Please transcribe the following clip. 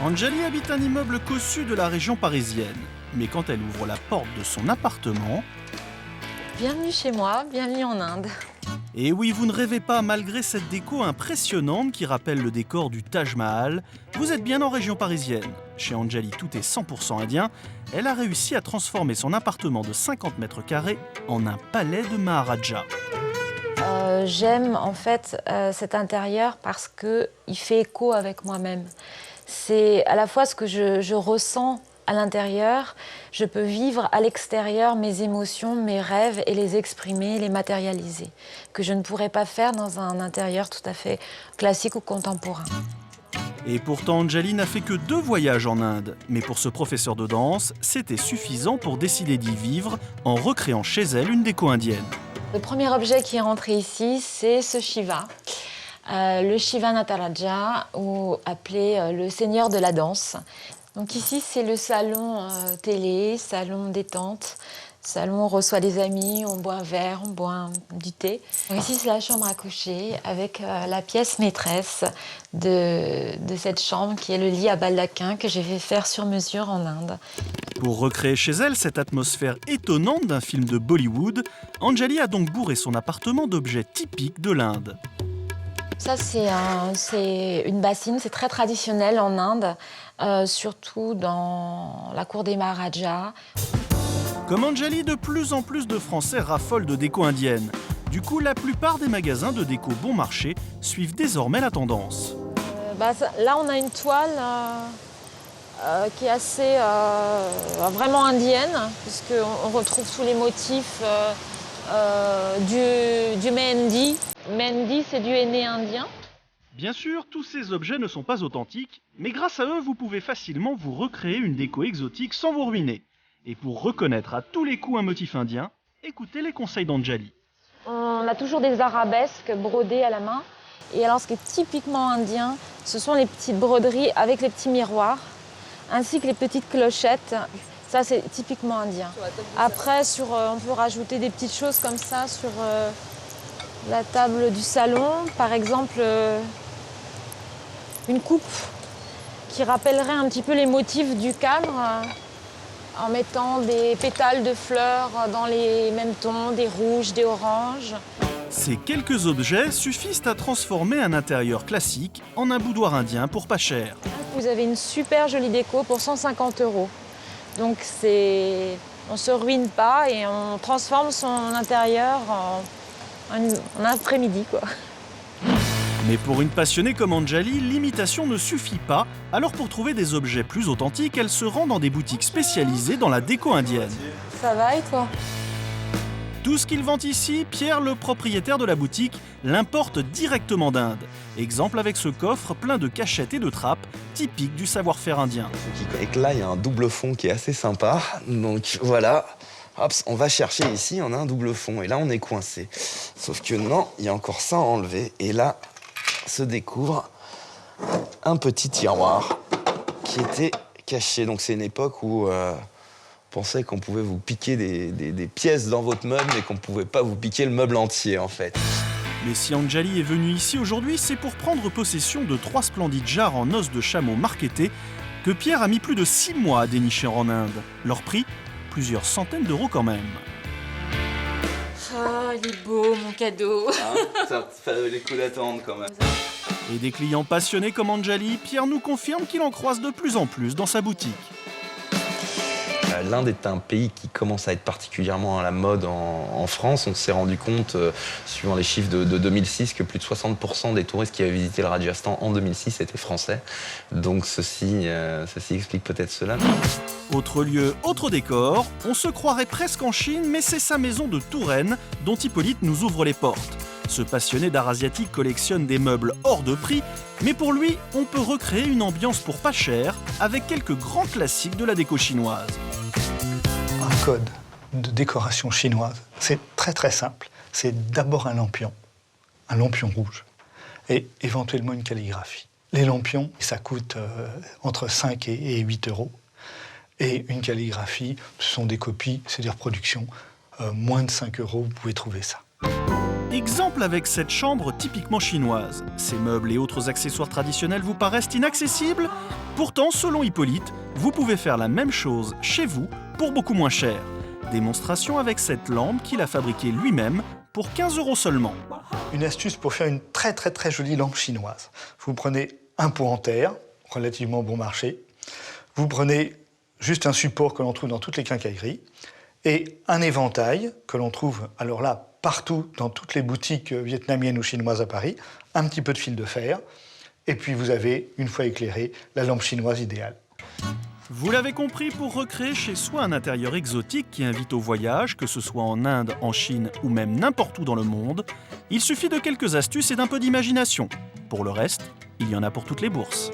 Anjali habite un immeuble cossu de la région parisienne. Mais quand elle ouvre la porte de son appartement... Bienvenue chez moi, bienvenue en Inde. Et oui, vous ne rêvez pas, malgré cette déco impressionnante qui rappelle le décor du Taj Mahal, vous êtes bien en région parisienne. Chez Anjali, tout est 100% indien. Elle a réussi à transformer son appartement de 50 mètres carrés en un palais de Maharaja. J'aime en fait cet intérieur parce qu'il fait écho avec moi-même. C'est à la fois ce que je ressens à l'intérieur, je peux vivre à l'extérieur mes émotions, mes rêves et les exprimer, les matérialiser, que je ne pourrais pas faire dans un intérieur tout à fait classique ou contemporain. Et pourtant, Anjali n'a fait que 2 voyages en Inde. Mais pour ce professeur de danse, c'était suffisant pour décider d'y vivre en recréant chez elle une déco indienne. Le premier objet qui est rentré ici, c'est ce Shiva. Le Shiva Nataraja, ou appelé le Seigneur de la danse. Donc ici, c'est le salon télé, salon détente. Salon, on reçoit des amis, on boit un verre, on boit du thé. Donc ici, c'est la chambre à coucher avec la pièce maîtresse de cette chambre qui est le lit à baldaquin que j'ai fait faire sur mesure en Inde. Pour recréer chez elle cette atmosphère étonnante d'un film de Bollywood, Anjali a donc bourré son appartement d'objets typiques de l'Inde. Ça, c'est une bassine, c'est très traditionnel en Inde, surtout dans la cour des Maharajas. Comme Anjali, de plus en plus de Français raffolent de déco indienne. Du coup, la plupart des magasins de déco bon marché suivent désormais la tendance. Là, on a une toile qui est assez vraiment indienne, puisqu'on retrouve tous les motifs du mehendi. Mehendi, c'est du henné indien. Bien sûr, tous ces objets ne sont pas authentiques, mais grâce à eux, vous pouvez facilement vous recréer une déco exotique sans vous ruiner. Et pour reconnaître à tous les coups un motif indien, écoutez les conseils d'Anjali. On a toujours des arabesques brodées à la main. Et alors, ce qui est typiquement indien, ce sont les petites broderies avec les petits miroirs, ainsi que les petites clochettes. Ça, c'est typiquement indien. Après, on peut rajouter des petites choses comme ça sur la table du salon. Par exemple, une coupe qui rappellerait un petit peu les motifs du cadre, en mettant des pétales de fleurs dans les mêmes tons, des rouges, des oranges. Ces quelques objets suffisent à transformer un intérieur classique en un boudoir indien pour pas cher. Vous avez une super jolie déco pour 150 €. Donc on ne se ruine pas et on transforme son intérieur en après-midi, quoi. Mais pour une passionnée comme Anjali, l'imitation ne suffit pas. Alors pour trouver des objets plus authentiques, elle se rend dans des boutiques spécialisées dans la déco indienne. Ça va et toi? Tout ce qu'il vend ici, Pierre, le propriétaire de la boutique, l'importe directement d'Inde. Exemple avec ce coffre plein de cachettes et de trappes, typiques du savoir-faire indien. Et que là, il y a un double fond qui est assez sympa. Donc voilà, hop, on va chercher ici, on a un double fond. Et là, on est coincé. Sauf que non, il y a encore ça à enlever. Et là, se découvre un petit tiroir qui était caché. Donc c'est une époque où on pensait qu'on pouvait vous piquer des pièces dans votre meuble, mais qu'on ne pouvait pas vous piquer le meuble entier, en fait. Mais si Anjali est venue ici aujourd'hui, c'est pour prendre possession de 3 splendides jarres en os de chameau marquetés que Pierre a mis plus de 6 mois à dénicher en Inde. Leur prix, plusieurs centaines d'euros quand même. Ah, il est beau, mon cadeau. Ça fait les coups d'attendre quand même. Et des clients passionnés comme Anjali, Pierre nous confirme qu'il en croise de plus en plus dans sa boutique. L'Inde est un pays qui commence à être particulièrement à la mode en France. On s'est rendu compte, suivant les chiffres de 2006, que plus de 60% des touristes qui avaient visité le Rajasthan en 2006 étaient français. Donc ceci explique peut-être cela. Autre lieu, autre décor, on se croirait presque en Chine, mais c'est sa maison de Touraine dont Hippolyte nous ouvre les portes. Ce passionné d'art asiatique collectionne des meubles hors de prix, mais pour lui, on peut recréer une ambiance pour pas cher avec quelques grands classiques de la déco chinoise. Un code de décoration chinoise, c'est très très simple. C'est d'abord un lampion rouge, et éventuellement une calligraphie. Les lampions, ça coûte entre 5 et 8 €. Et une calligraphie, ce sont des copies, c'est des reproductions. Moins de 5 €, vous pouvez trouver ça. Exemple avec cette chambre typiquement chinoise. Ces meubles et autres accessoires traditionnels vous paraissent inaccessibles? Pourtant, selon Hippolyte, vous pouvez faire la même chose chez vous pour beaucoup moins cher. Démonstration avec cette lampe qu'il a fabriquée lui-même pour 15 € seulement. Une astuce pour faire une très jolie lampe chinoise. Vous prenez un pot en terre, relativement bon marché. Vous prenez juste un support que l'on trouve dans toutes les quincailleries et un éventail que l'on trouve, alors là, partout dans toutes les boutiques vietnamiennes ou chinoises à Paris, un petit peu de fil de fer, et puis vous avez, une fois éclairée, la lampe chinoise idéale. Vous l'avez compris, pour recréer chez soi un intérieur exotique qui invite au voyage, que ce soit en Inde, en Chine ou même n'importe où dans le monde, il suffit de quelques astuces et d'un peu d'imagination. Pour le reste, il y en a pour toutes les bourses.